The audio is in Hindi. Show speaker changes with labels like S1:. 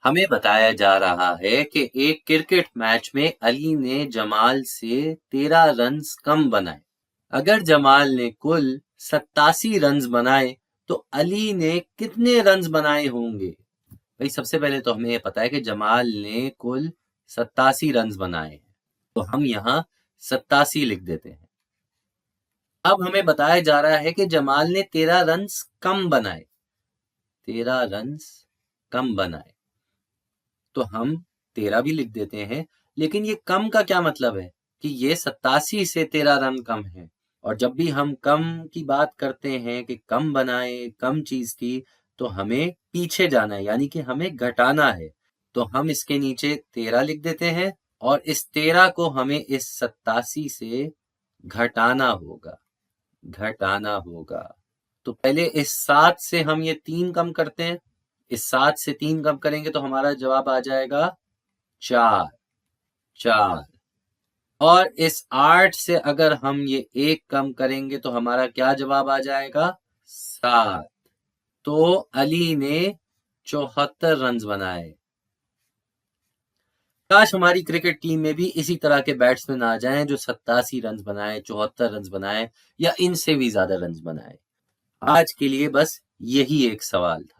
S1: हमें बताया जा रहा है कि एक क्रिकेट मैच में अली ने जमाल से 13 रन्स कम बनाए। अगर जमाल ने कुल 87 रन्स बनाए तो अली ने कितने रन्स बनाए होंगे? भाई सबसे पहले तो हमें ये पता है कि जमाल ने कुल 87 रन्स बनाए हैं, तो हम यहाँ 87 लिख देते हैं। अब हमें बताया जा रहा है कि जमाल ने 13 रन्स कम बनाए। 13 रन्स कम बनाए तो हम 13 भी लिख देते हैं, लेकिन ये कम का क्या मतलब है कि ये 87 से 13 रन कम है। और जब भी हम कम की बात करते हैं कि कम बनाए, कम चीज थी, तो हमें पीछे जाना है, यानी कि हमें घटाना है। तो हम इसके नीचे 13 लिख देते हैं और इस 13 को हमें इस 87 से घटाना होगा। घटाना होगा तो पहले इस 7 से हम ये 3 कम करते हैं। इस 7 से 3 कम करेंगे तो हमारा जवाब आ जाएगा 4। 4 और इस 8 से अगर हम ये 1 कम करेंगे तो हमारा क्या जवाब आ जाएगा? 7। तो अली ने 74 रन बनाए। काश हमारी क्रिकेट टीम में भी इसी तरह के बैट्समैन आ जाएं जो 87 रन बनाए, 74 रन बनाए या इनसे भी ज्यादा रन बनाए। आज के लिए बस यही एक सवाल था।